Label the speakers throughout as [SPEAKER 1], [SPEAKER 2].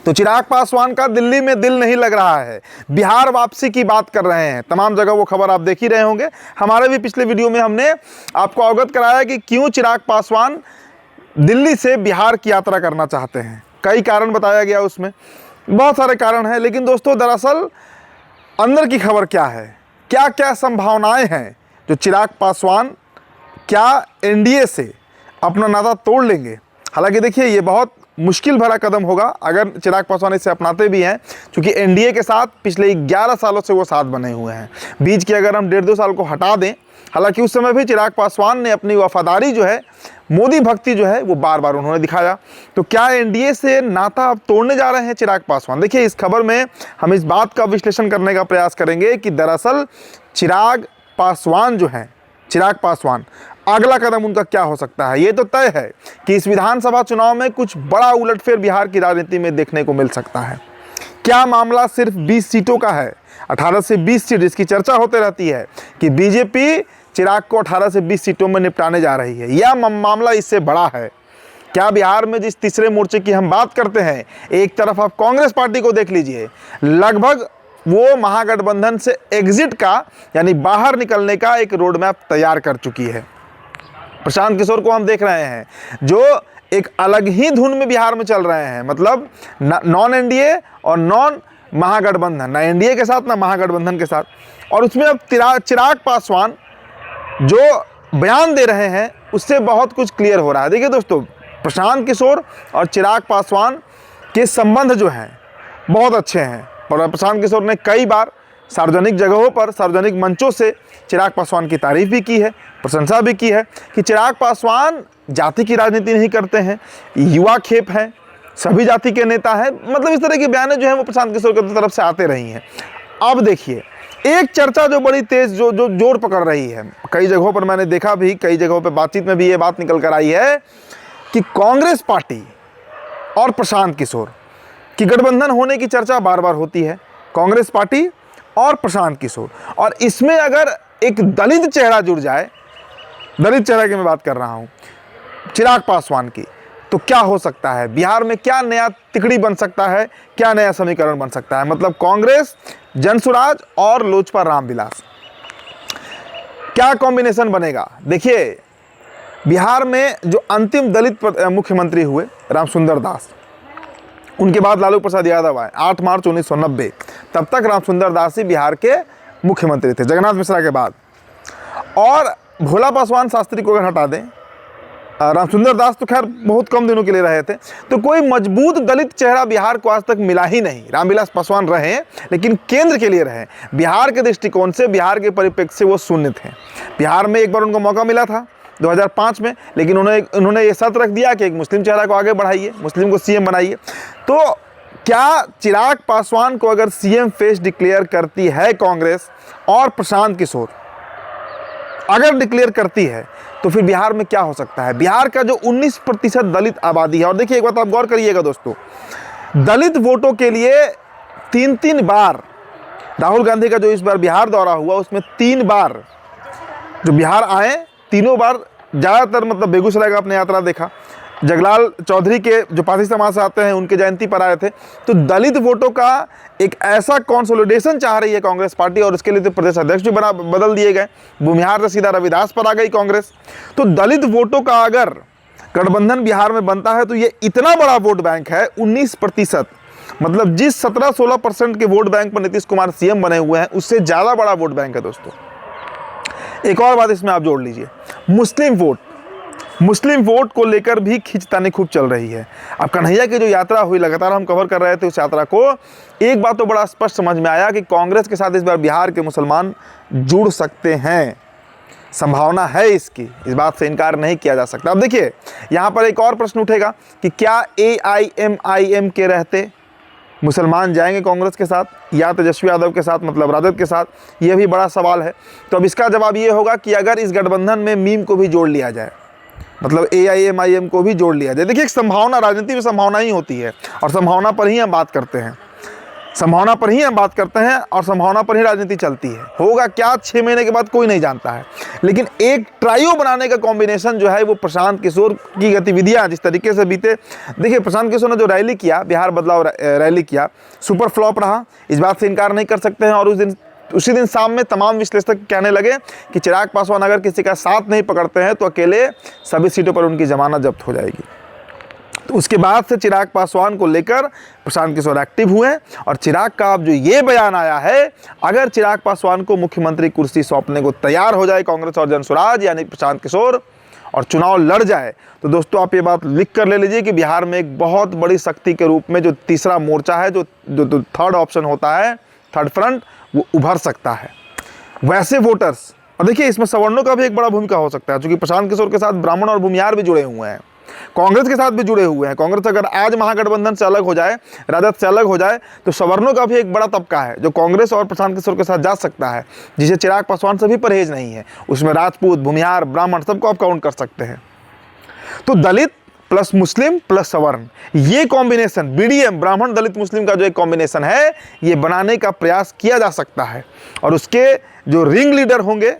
[SPEAKER 1] तो चिराग पासवान का दिल्ली में दिल नहीं लग रहा है, बिहार वापसी की बात कर रहे हैं। तमाम जगह वो खबर आप देख ही रहे होंगे। हमारे भी पिछले वीडियो में हमने आपको अवगत कराया कि क्यों चिराग पासवान दिल्ली से बिहार की यात्रा करना चाहते हैं। कई कारण बताया गया, उसमें बहुत सारे कारण हैं। लेकिन दोस्तों, दरअसल अंदर की खबर क्या है, क्या क्या संभावनाएं हैं जो चिराग पासवान क्या एनडीए से अपना नाता तोड़ लेंगे। हालांकि देखिए, ये बहुत मुश्किल भरा कदम होगा अगर चिराग पासवान इसे अपनाते भी हैं, क्योंकि एनडीए के साथ पिछले 11 सालों से वो साथ बने हुए हैं। बीच के अगर हम 1.5-2 साल को हटा दें, हालांकि उस समय भी चिराग पासवान ने अपनी वफादारी जो है, मोदी भक्ति जो है, वो बार बार उन्होंने दिखाया। तो क्या एनडीए से नाता अब तोड़ने जा रहे हैं चिराग पासवान? देखिए, इस खबर में हम इस बात का विश्लेषण करने का प्रयास करेंगे कि दरअसल चिराग पासवान जो हैं, चिराग पासवान अगला कदम उनका क्या हो सकता है। ये तो तय है कि इस विधानसभा चुनाव में कुछ बड़ा उलटफेर बिहार की राजनीति में देखने को मिल सकता है। क्या मामला सिर्फ 20 सीटों का है? 18 से 20 सीट, इसकी चर्चा होते रहती है कि बीजेपी चिराग को 18 से 20 सीटों में निपटाने जा रही है, या मामला इससे बड़ा है? क्या बिहार में जिस तीसरे मोर्चे की हम बात करते हैं, एक तरफ आप कांग्रेस पार्टी को देख लीजिए, लगभग वो महागठबंधन से एग्जिट का, यानी बाहर निकलने का एक रोड मैप तैयार कर चुकी है। प्रशांत किशोर को हम देख रहे हैं, जो एक अलग ही धुन में बिहार में चल रहे हैं। मतलब नॉन एनडीए और नॉन महागठबंधन, ना एनडीए के साथ ना महागठबंधन के साथ। और उसमें अब चिराग पासवान जो बयान दे रहे हैं, उससे बहुत कुछ क्लियर हो रहा है। देखिए दोस्तों, प्रशांत किशोर और चिराग पासवान के संबंध जो हैं बहुत अच्छे हैं। और प्रशांत किशोर ने कई बार सार्वजनिक जगहों पर, सार्वजनिक मंचों से चिराग पासवान की तारीफ भी की है, प्रशंसा भी की है कि चिराग पासवान जाति की राजनीति नहीं करते हैं, युवा खेप हैं, सभी जाति के नेता हैं। मतलब इस तरह की बयानें जो हैं वो प्रशांत किशोर की तरफ से आते रही हैं। अब देखिए, एक चर्चा जो बड़ी तेज जो जोर पकड़ रही है, कई जगहों पर मैंने देखा भी, कई जगहों पर बातचीत में भी ये बात निकल कर आई है कि कांग्रेस पार्टी और प्रशांत किशोर की गठबंधन होने की चर्चा बार बार होती है। कांग्रेस पार्टी और प्रशांत किशोर, और इसमें अगर एक दलित चेहरा जुड़ जाए, दलित चेहरा की मैं बात कर रहा हूं, चिराग पासवान की, तो क्या हो सकता है बिहार में? क्या नया तिकड़ी बन सकता है, क्या नया समीकरण बन सकता है? मतलब कांग्रेस, जनसुराज और लोजपा रामविलास, क्या कॉम्बिनेशन बनेगा? देखिए, बिहार में जो अंतिम दलित मुख्यमंत्री हुए रामसुंदर दास, उनके बाद लालू प्रसाद यादव आए 8 मार्च 1990। तब तक रामसुंदर दास ही बिहार के मुख्यमंत्री थे, जगन्नाथ मिश्रा के बाद। और भोला पासवान शास्त्री को अगर हटा दें, रामसुंदर दास तो खैर बहुत कम दिनों के लिए रहे थे, तो कोई मजबूत दलित चेहरा बिहार को आज तक मिला ही नहीं। रामविलास पासवान रहे, लेकिन केंद्र के लिए रहे। बिहार के दृष्टिकोण से, बिहार के परिप्रेक्ष्य से वो शून्य थे। बिहार में एक बार उनको मौका मिला था 2005 में, लेकिन उन्होंने ये शर्त रख दिया कि एक मुस्लिम चेहरा को आगे बढ़ाइए, मुस्लिम को सीएम बनाइए। तो क्या चिराग पासवान को अगर सीएम फेस डिक्लेयर करती है कांग्रेस और प्रशांत किशोर अगर डिक्लेयर करती है, तो फिर बिहार में क्या हो सकता है? बिहार का जो 19% दलित आबादी है, और देखिए एक बात आप गौर करिएगा दोस्तों, दलित वोटों के लिए 3 बार राहुल गांधी का जो इस बार बिहार दौरा हुआ, उसमें 3 बार जो बिहार आए, तीनों बार ज़्यादातर मतलब बेगूसराय का आपने यात्रा देखा, जगलाल चौधरी के जो पारसी समाज से आते हैं उनके जयंती पर आए थे। तो दलित वोटों का एक ऐसा कंसोलिडेशन चाह रही है कांग्रेस पार्टी, और उसके लिए तो प्रदेश अध्यक्ष भी बदल दिए गए। भूमिहार से सीधा रविदास पर आ गई कांग्रेस। तो दलित वोटों का अगर गठबंधन बिहार में बनता है, तो ये इतना बड़ा वोट बैंक है, 19%। मतलब जिस 17-16% के वोट बैंक पर नीतीश कुमार सीएम बने हुए हैं, उससे ज़्यादा बड़ा वोट बैंक है दोस्तों। एक और बात इसमें आप जोड़ लीजिए, मुस्लिम वोट को लेकर भी खींचतानी खूब चल रही है। अब कन्हैया की जो यात्रा हुई, लगातार हम कवर कर रहे थे उस यात्रा को, एक बात तो बड़ा स्पष्ट समझ में आया कि कांग्रेस के साथ इस बार बिहार के मुसलमान जुड़ सकते हैं। संभावना है इसकी, इस बात से इनकार नहीं किया जा सकता। अब देखिए, यहाँ पर एक और प्रश्न उठेगा कि क्या AIMIM के रहते मुसलमान जाएंगे कांग्रेस के साथ या तेजस्वी यादव के साथ, मतलब राजद के साथ? यह भी बड़ा सवाल है। तो अब इसका जवाब ये होगा कि अगर इस गठबंधन में मीम को भी जोड़ लिया जाए, मतलब AIMIM को भी जोड़ लिया जाए। देखिए, एक संभावना, राजनीति में संभावना ही होती है, और संभावना पर ही हम बात करते हैं। संभावना पर ही हम बात करते हैं और संभावना पर ही राजनीति चलती है। होगा क्या 6 महीने के बाद कोई नहीं जानता है, लेकिन एक ट्रायो बनाने का कॉम्बिनेशन जो है वो प्रशांत किशोर की गतिविधियां जिस तरीके से बीते, देखिए प्रशांत किशोर ने जो रैली किया, बिहार बदलाव रैली किया, सुपर फ्लॉप रहा, इस बात से इनकार नहीं कर सकते हैं। और उसी दिन शाम में तमाम विश्लेषक कहने लगे कि चिराग पासवान अगर किसी का साथ नहीं पकड़ते हैं तो अकेले सभी सीटों पर उनकी जमानत जब्त हो जाएगी। तो उसके बाद से चिराग पासवान को लेकर प्रशांत किशोर एक्टिव हुए और चिराग का अब जो ये बयान आया है, अगर चिराग पासवान को मुख्यमंत्री कुर्सी सौंपने को तैयार हो जाए कांग्रेस और जनसुराज यानी प्रशांत किशोर और चुनाव लड़ जाए, तो दोस्तों आप ये बात लिख कर ले लीजिए कि बिहार में एक बहुत बड़ी शक्ति के रूप में जो तीसरा मोर्चा है, जो थर्ड ऑप्शन होता है, थर्ड फ्रंट, वो उभर सकता है। वैसे वोटर्स, और देखिए इसमें सवर्णों का भी एक बड़ा भूमिका हो सकता है, क्योंकि प्रशांत किशोर के साथ ब्राह्मण और भूमिहार भी जुड़े हुए हैं, कांग्रेस के साथ भी जुड़े हुए हैं। कांग्रेस अगर आज महागठबंधन से अलग हो जाए, राजद से अलग हो जाए, तो सवर्णों का भी एक बड़ा तबका है जो कांग्रेस और प्रशांत किशोर के साथ जा सकता है, जिसे चिराग पासवान से भी परहेज नहीं है। उसमें राजपूत, भूमिहार, ब्राह्मण सबको आप काउंट कर सकते हैं। तो दलित प्लस मुस्लिम प्लस सवर्ण, ये कॉम्बिनेशन बीडीएम ब्राह्मण दलित मुस्लिम का जो एक कॉम्बिनेशन है, ये बनाने का प्रयास किया जा सकता है। और उसके जो रिंग लीडर होंगे,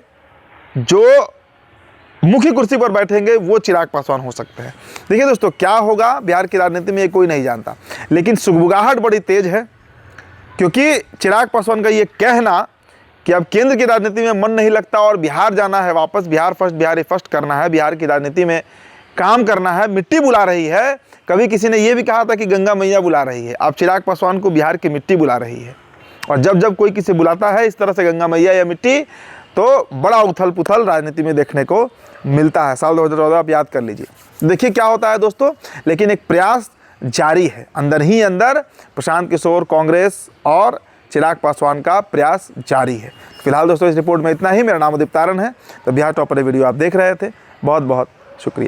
[SPEAKER 1] जो मुख्य कुर्सी पर बैठेंगे, वो चिराग पासवान हो सकते हैं। देखिए दोस्तों, क्या होगा बिहार की राजनीति में ये कोई नहीं जानता, लेकिन सुगबुगाहट बड़ी तेज है, क्योंकि चिराग पासवान का ये कहना कि अब केंद्र की राजनीति में मन नहीं लगता और बिहार जाना है वापस, बिहार फर्स्ट, बिहार फर्स्ट करना है, बिहार की राजनीति में काम करना है, मिट्टी बुला रही है। कभी किसी ने यह भी कहा था कि गंगा मैया बुला रही है, अब चिराग पासवान को बिहार की मिट्टी बुला रही है। और जब जब कोई किसी बुलाता है इस तरह से गंगा मैया या मिट्टी, तो बड़ा उथल पुथल राजनीति में देखने को मिलता है। साल 2014 आप याद कर लीजिए। देखिए क्या होता है दोस्तों, लेकिन एक प्रयास जारी है, अंदर ही अंदर प्रशांत किशोर, कांग्रेस और चिराग पासवान का प्रयास जारी है। फिलहाल दोस्तों इस रिपोर्ट में इतना ही। मेरा नाम उदित तारण है। तो बिहार टॉपर वीडियो आप देख रहे थे, बहुत बहुत शुक्रिया।